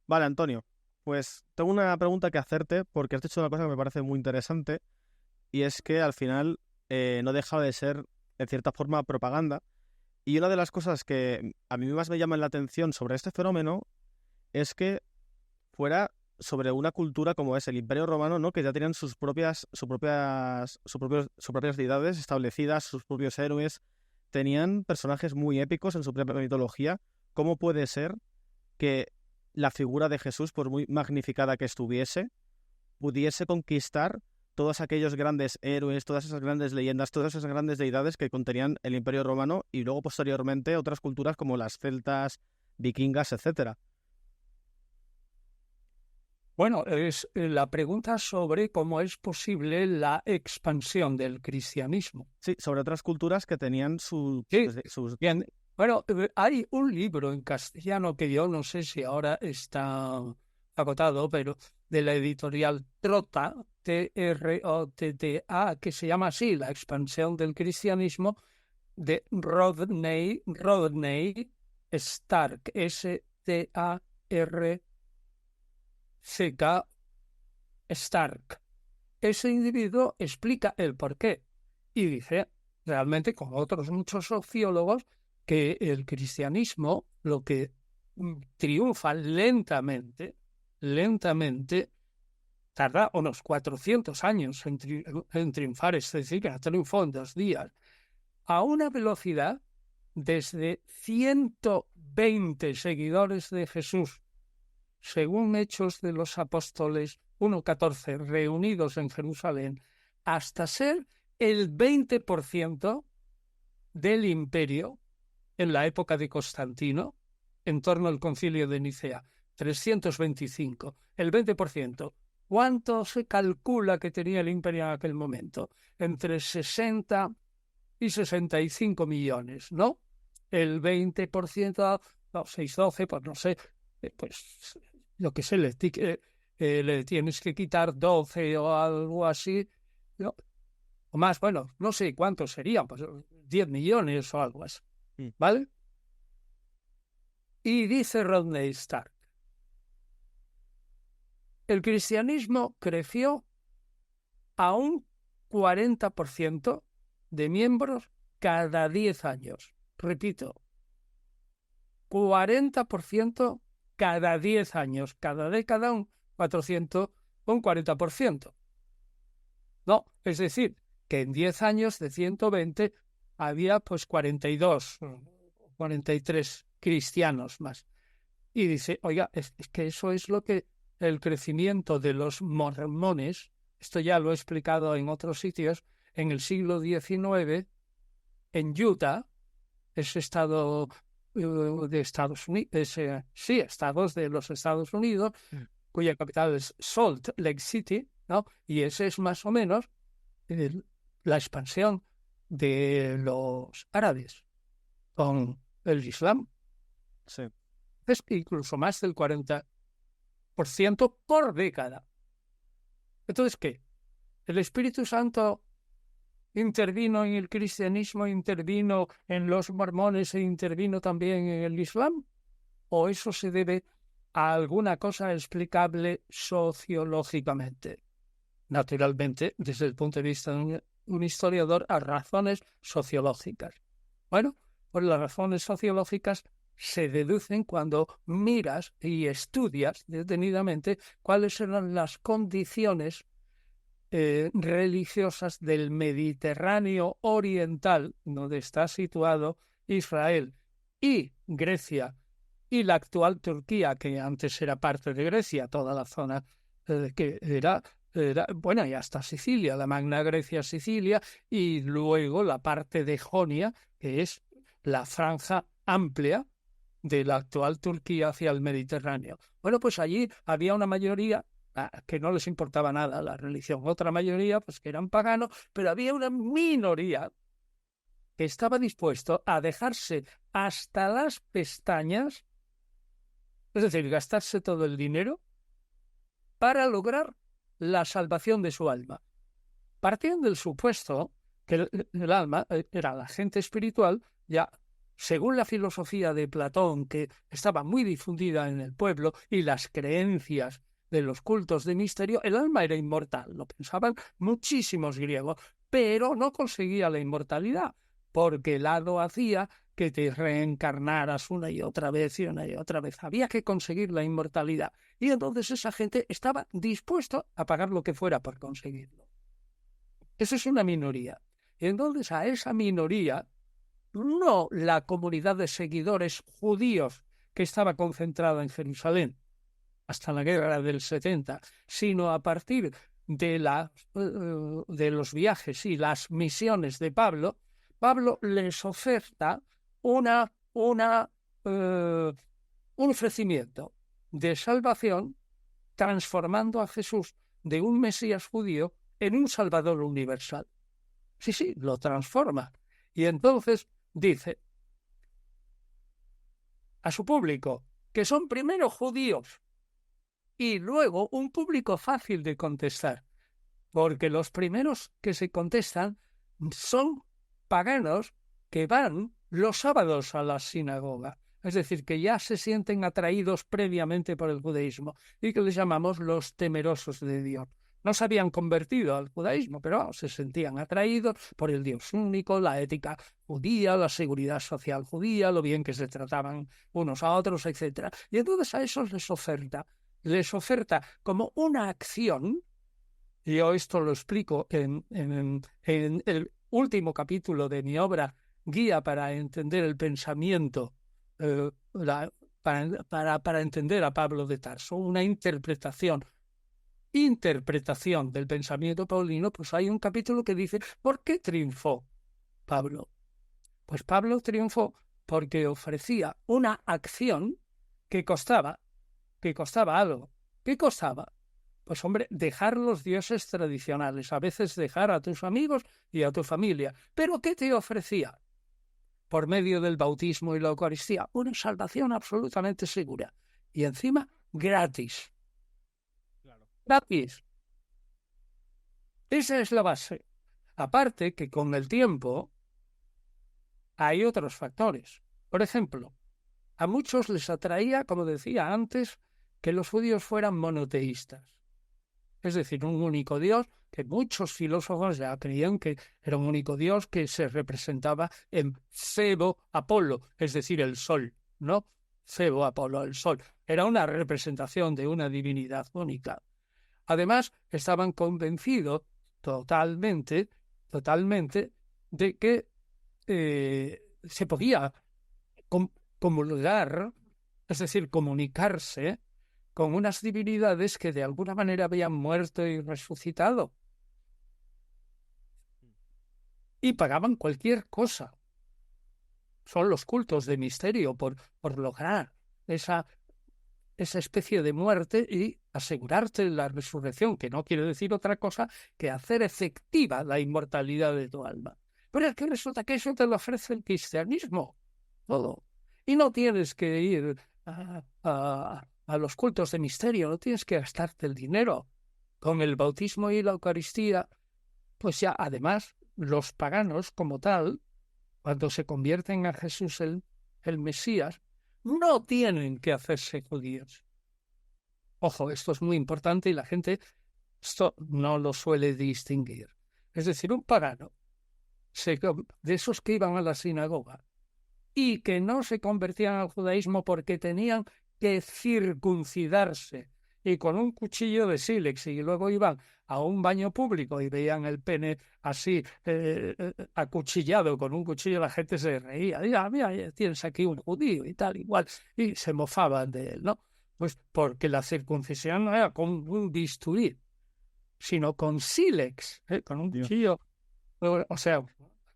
Vale, Antonio, pues tengo una pregunta que hacerte porque has dicho una cosa que me parece muy interesante y es que al final no deja de ser, en cierta forma, propaganda. Y una de las cosas que a mí más me llaman la atención sobre este fenómeno es que fuera sobre una cultura como es el Imperio Romano, ¿no? Que ya tenían sus propias deidades establecidas, sus propios héroes, tenían personajes muy épicos en su propia mitología. ¿Cómo puede ser que la figura de Jesús, por muy magnificada que estuviese, pudiese conquistar todos aquellos grandes héroes, todas esas grandes leyendas, todas esas grandes deidades que contenían el Imperio Romano y luego posteriormente otras culturas como las celtas, vikingas, etcétera? Bueno, es la pregunta sobre cómo es posible la expansión del cristianismo. Sí, sobre otras culturas que tenían Sí, bien. Bueno, hay un libro en castellano que yo no sé si ahora está agotado, pero de la editorial Trotta, Trotta, que se llama así, La expansión del cristianismo, de Rodney Stark, Starck Stark. Ese individuo explica el porqué y dice, realmente, como otros muchos sociólogos, que el cristianismo lo que triunfa lentamente, tarda unos 400 años en triunfar, es decir, que no triunfó en 2 días, a una velocidad desde 120 seguidores de Jesús, según Hechos de los Apóstoles 1:14, reunidos en Jerusalén, hasta ser el 20% del imperio en la época de Constantino, en torno al concilio de Nicea, 325, el 20%. ¿Cuánto se calcula que tenía el imperio en aquel momento? Entre 60 y 65 millones, ¿no? El 20%, no, 6, 12, pues no sé, pues lo que sé, le tienes que quitar 12 o algo así, ¿no? O más, bueno, no sé cuántos serían, pues 10 millones o algo así, Mm. ¿vale? Y dice Rodney Stark, el cristianismo creció a un 40% de miembros cada 10 años. Repito, 40% cada 10 años, cada década un 400, un 40%. No, es decir, que en 10 años de 120 había pues 42, 43 cristianos más. Y dice, oiga, es que eso es lo que el crecimiento de los mormones, esto ya lo he explicado en otros sitios, en el siglo XIX, en Utah, ese estado de Estados Unidos, sí, estados de los Estados Unidos, cuya capital es Salt Lake City, ¿no? Y ese es más o menos el, la expansión de los árabes con el Islam. Sí. Es incluso más del 40% por década. Entonces, ¿qué? ¿El Espíritu Santo intervino en el cristianismo, intervino en los mormones e intervino también en el Islam? ¿O eso se debe a alguna cosa explicable sociológicamente? Naturalmente, desde el punto de vista de un historiador, a razones sociológicas. Bueno, pues las razones sociológicas se deducen cuando miras y estudias detenidamente cuáles eran las condiciones religiosas del Mediterráneo oriental, donde está situado Israel y Grecia y la actual Turquía, que antes era parte de Grecia, toda la zona que era, bueno, y hasta Sicilia, la Magna Grecia Sicilia, y luego la parte de Jonia, que es la franja amplia de la actual Turquía hacia el Mediterráneo. Bueno, pues allí había una mayoría que no les importaba nada la religión, otra mayoría pues que eran paganos, pero había una minoría que estaba dispuesto a dejarse hasta las pestañas, es decir, gastarse todo el dinero para lograr la salvación de su alma. Partiendo del supuesto que el alma era la gente espiritual, ya según la filosofía de Platón, que estaba muy difundida en el pueblo, y las creencias de los cultos de misterio, el alma era inmortal. Lo pensaban muchísimos griegos, pero no conseguía la inmortalidad, porque el hado hacía que te reencarnaras una y otra vez y una y otra vez. Había que conseguir la inmortalidad. Y entonces esa gente estaba dispuesta a pagar lo que fuera por conseguirlo. Esa es una minoría. Y entonces a esa minoría, no la comunidad de seguidores judíos que estaba concentrada en Jerusalén hasta la guerra del 70, sino a partir de los viajes y las misiones de Pablo, Pablo les oferta un ofrecimiento de salvación, transformando a Jesús de un Mesías judío en un Salvador universal. Sí, lo transforma. Y entonces dice a su público, que son primero judíos y luego un público fácil de contestar, porque los primeros que se contestan son paganos que van los sábados a la sinagoga, es decir, que ya se sienten atraídos previamente por el judaísmo y que les llamamos los temerosos de Dios. No se habían convertido al judaísmo, pero se sentían atraídos por el Dios único, la ética judía, la seguridad social judía, lo bien que se trataban unos a otros, etc. Y entonces a esos les oferta como una acción. Yo esto lo explico en el último capítulo de mi obra, Guía para entender el pensamiento, para entender a Pablo de Tarso, una interpretación del pensamiento paulino. Pues hay un capítulo que dice, ¿por qué triunfó Pablo? Pues Pablo triunfó porque ofrecía una acción que costaba algo. ¿Qué costaba? Pues hombre, dejar los dioses tradicionales, a veces dejar a tus amigos y a tu familia. ¿Pero qué te ofrecía? Por medio del bautismo y la Eucaristía, una salvación absolutamente segura. Y encima, gratis. Claro. Gratis. Esa es la base. Aparte que con el tiempo hay otros factores. Por ejemplo, a muchos les atraía, como decía antes, que los judíos fueran monoteístas. Es decir, un único Dios, que muchos filósofos ya creían que era un único Dios que se representaba en Febo Apolo, es decir, el sol, ¿no? Febo Apolo, el sol. Era una representación de una divinidad única. Además, estaban convencidos totalmente de que se podía comulgar, es decir, comunicarse con unas divinidades que de alguna manera habían muerto y resucitado. Y pagaban cualquier cosa. Son los cultos de misterio por lograr esa especie de muerte y asegurarte la resurrección, que no quiere decir otra cosa que hacer efectiva la inmortalidad de tu alma. Pero es que resulta que eso te lo ofrece el cristianismo, todo. Y no tienes que ir a los cultos de misterio, no tienes que gastarte el dinero. Con el bautismo y la Eucaristía, pues ya además los paganos como tal, cuando se convierten a Jesús el Mesías, no tienen que hacerse judíos. Ojo, esto es muy importante y la gente esto no lo suele distinguir. Es decir, un pagano, de esos que iban a la sinagoga y que no se convertían al judaísmo porque tenían que circuncidarse y con un cuchillo de sílex, y luego iban a un baño público y veían el pene así acuchillado con un cuchillo, la gente se reía. Mira, tienes aquí un judío y tal, igual, y se mofaban de él, ¿no? Pues porque la circuncisión no era con un bisturí, sino con sílex, con un cuchillo. O sea,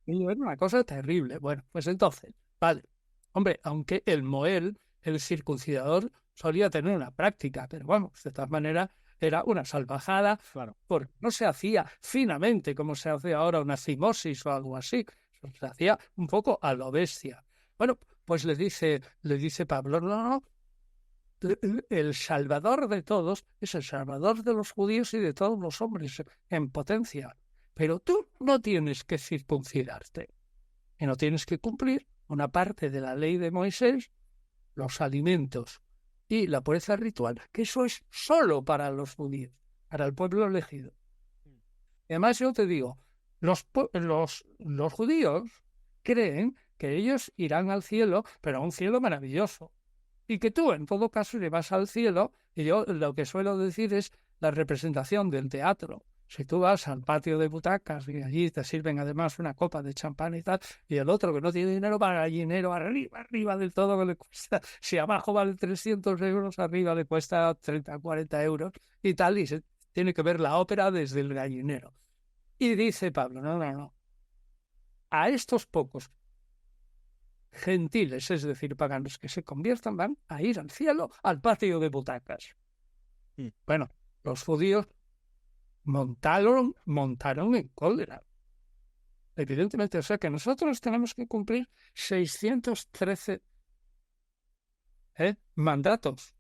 era una cosa terrible. Bueno, pues entonces, vale. Hombre, aunque el Moel, el circuncidador, solía tener una práctica, pero vamos, de todas maneras, era una salvajada, Claro. porque no se hacía finamente como se hace ahora una cimosis o algo así, se hacía un poco a lo bestia. Bueno, pues le dice Pablo, no, el Salvador de todos es el Salvador de los judíos y de todos los hombres en potencia. Pero tú no tienes que circuncidarte y no tienes que cumplir una parte de la ley de Moisés, los alimentos y la pureza ritual, que eso es solo para los judíos, para el pueblo elegido. Y además yo te digo, los judíos creen que ellos irán al cielo, pero a un cielo maravilloso. Y que tú, en todo caso, le vas al cielo, y yo lo que suelo decir es la representación del teatro. Si tú vas al patio de butacas y allí te sirven además una copa de champán y tal, y el otro que no tiene dinero para el gallinero arriba del todo que le cuesta, si abajo vale 300 euros, arriba le cuesta 30, 40 euros y tal, y se tiene que ver la ópera desde el gallinero. Y dice Pablo, no. A estos pocos gentiles, es decir, paganos que se conviertan, van a ir al cielo, al patio de butacas. Bueno, los judíos montaron en cólera. Evidentemente, o sea que nosotros tenemos que cumplir 613 mandatos.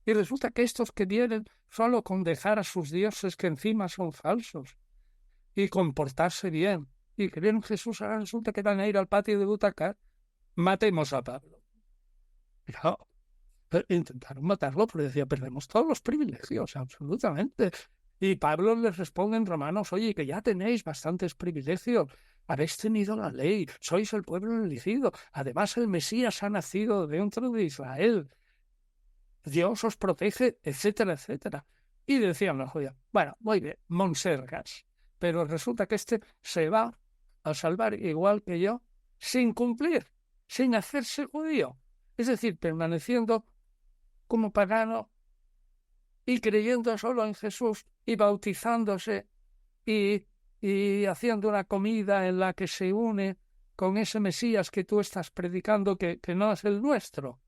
Y resulta que estos que vienen solo con dejar a sus dioses que encima son falsos y comportarse bien y creer en Jesús, ahora resulta que van a ir al patio de butacas. Matemos a Pablo. No, intentaron matarlo, pero decía, perdemos todos los privilegios, absolutamente. Y Pablo les responde en Romanos, oye, que ya tenéis bastantes privilegios, habéis tenido la ley, sois el pueblo elegido, además el Mesías ha nacido dentro de Israel, Dios os protege, etcétera, etcétera. Y decían los judíos, bueno, muy bien, monsergas, pero resulta que este se va a salvar igual que yo, sin cumplir, sin hacerse judío, es decir, permaneciendo como pagano y creyendo solo en Jesús y bautizándose y haciendo una comida en la que se une con ese Mesías que tú estás predicando que no es el nuestro.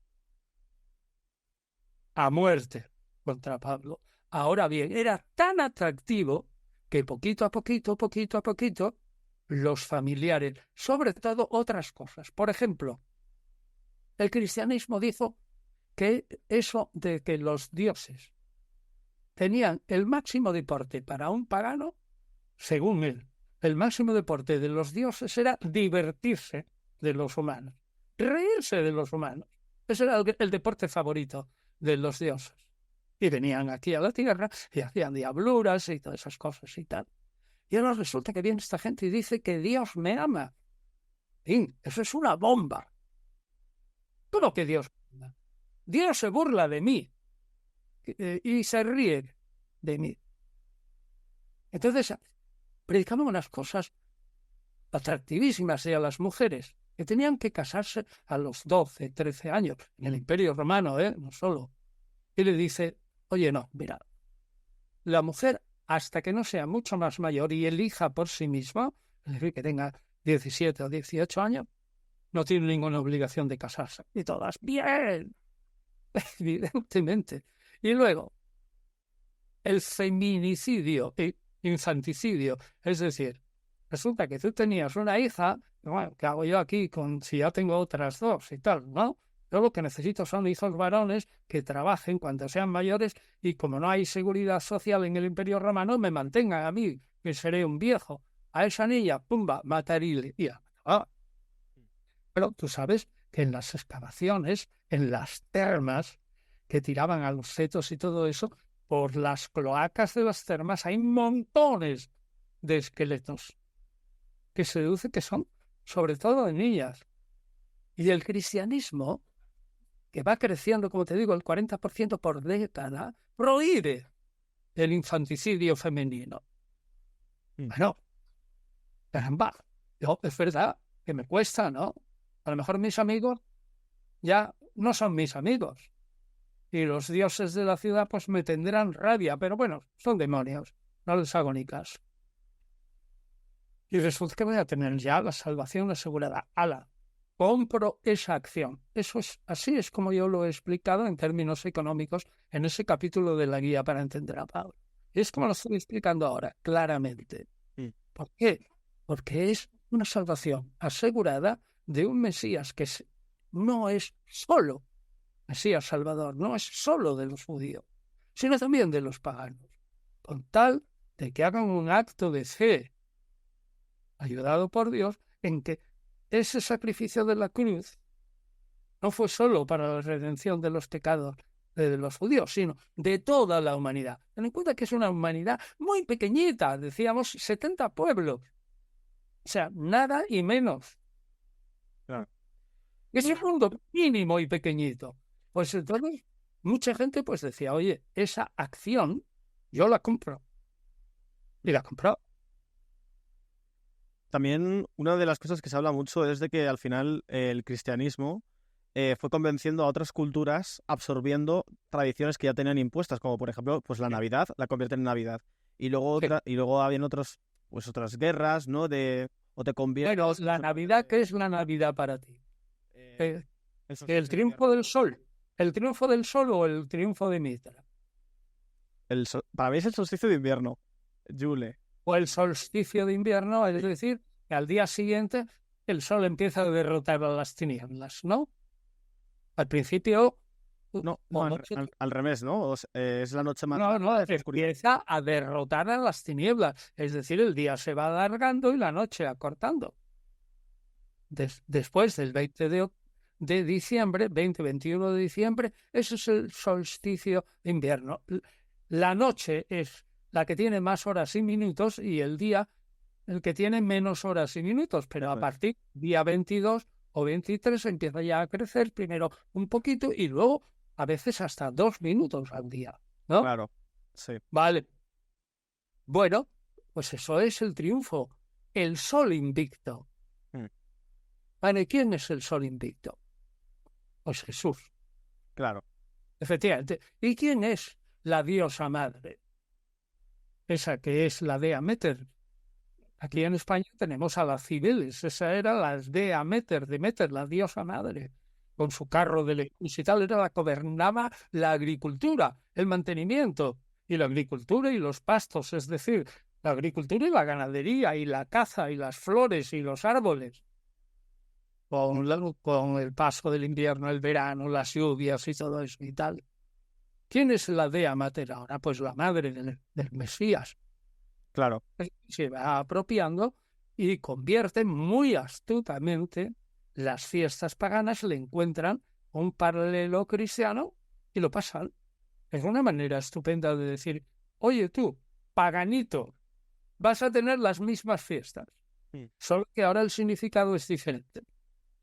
A muerte contra Pablo. Ahora bien, era tan atractivo que poquito a poquito, los familiares, sobre todo otras cosas. Por ejemplo, el cristianismo dijo que eso de que los dioses tenían el máximo deporte para un pagano, según él, el máximo deporte de los dioses era divertirse de los humanos, reírse de los humanos. Ese era el deporte favorito de los dioses. Y venían aquí a la tierra y hacían diabluras y todas esas cosas y tal. Y ahora resulta que viene esta gente y dice que Dios me ama. Sí, eso es una bomba. ¿Cómo que Dios me ama? Dios se burla de mí y se ríe de mí. Entonces, predicaban unas cosas atractivísimas a las mujeres, que tenían que casarse a los 12, 13 años, en el Imperio Romano, no solo. Y le dice, oye, no, mira, la mujer, hasta que no sea mucho más mayor y elija por sí misma, es decir, que tenga 17 o 18 años, no tiene ninguna obligación de casarse. Y todas, bien, evidentemente. Y luego, el feminicidio e infanticidio, es decir, resulta que tú tenías una hija, bueno, ¿qué hago yo aquí si ya tengo otras dos y tal, no? Yo lo que necesito son hijos varones que trabajen cuando sean mayores y como no hay seguridad social en el Imperio Romano, me mantengan a mí, que seré un viejo. A esa niña, pumba, matarile. Pero tú sabes que en las excavaciones, en las termas, que tiraban a los fetos y todo eso, por las cloacas de las termas hay montones de esqueletos que se deduce que son sobre todo de niñas. Y el cristianismo, que va creciendo, como te digo, el 40% por década, prohíbe el infanticidio femenino. Bueno, caramba, es verdad que me cuesta, ¿no? A lo mejor mis amigos ya no son mis amigos. Y los dioses de la ciudad pues me tendrán rabia, pero bueno, son demonios, no les hago ni caso. Y resulta que voy a tener ya la salvación asegurada. ¡Hala! Compro esa acción. Así es como yo lo he explicado en términos económicos en ese capítulo de la guía para entender a Pablo. Y es como lo estoy explicando ahora, claramente. ¿Por qué? Porque es una salvación asegurada de un Mesías que no es solo Mesías Salvador, no es solo de los judíos, sino también de los paganos, con tal de que hagan un acto de fe, ayudado por Dios, en que ese sacrificio de la cruz no fue solo para la redención de los pecados de los judíos, sino de toda la humanidad. Ten en cuenta que es una humanidad muy pequeñita, decíamos 70 pueblos. O sea, nada y menos. Claro. Es un mundo mínimo y pequeñito. Pues entonces, mucha gente pues decía, oye, esa acción yo la compro. Y la compró. También una de las cosas que se habla mucho es de que al final el cristianismo fue convenciendo a otras culturas absorbiendo tradiciones que ya tenían impuestas, como por ejemplo pues la Navidad, la convierten en Navidad. Y luego Sí. y luego habían otras guerras, ¿no? O te conviertes... Bueno, la Navidad, ¿qué es la Navidad para ti? el ¿El solsticio de triunfo invierno. del sol? ¿El triunfo del sol o el triunfo de Mitra? Para mí es el solsticio de invierno, Jule. O el solsticio de invierno, es decir, que al día siguiente el sol empieza a derrotar a las tinieblas, ¿no? Al principio, No, o no, noche, al revés, ¿no? Es la noche más no, larga, es la oscuridad. empieza a derrotar a las tinieblas, es decir, el día se va alargando y la noche acortando. Después del 20 de diciembre, 20-21 de diciembre, ese es el solsticio de invierno. La noche es la que tiene más horas y minutos y el día el que tiene menos horas y minutos, pero a partir del día 22 o 23 empieza ya a crecer primero un poquito y luego a veces hasta 2 minutos al día, ¿no? Claro, sí. Vale. Bueno, pues eso es el triunfo, el sol invicto. Mm, Vale, ¿quién es el sol invicto? Pues Jesús, claro. efectivamente. ¿Y quién es la diosa madre? Esa que es la Dea Meter. Aquí en España tenemos a las Cibeles, esa era la Dea Meter, Demeter, la diosa madre, con su carro de luz y tal, era la que gobernaba la agricultura, el mantenimiento, y la agricultura y los pastos, es decir, la agricultura y la ganadería, y la caza, y las flores, y los árboles, con el paso del invierno, el verano, las lluvias y todo eso y tal. ¿Quién es la Dea Mater ahora? Pues la madre del Mesías. Claro. Se va apropiando y convierte muy astutamente las fiestas paganas, le encuentran un paralelo cristiano y lo pasan. Es una manera estupenda de decir, oye tú, paganito, vas a tener las mismas fiestas, Mm. solo que ahora el significado es diferente.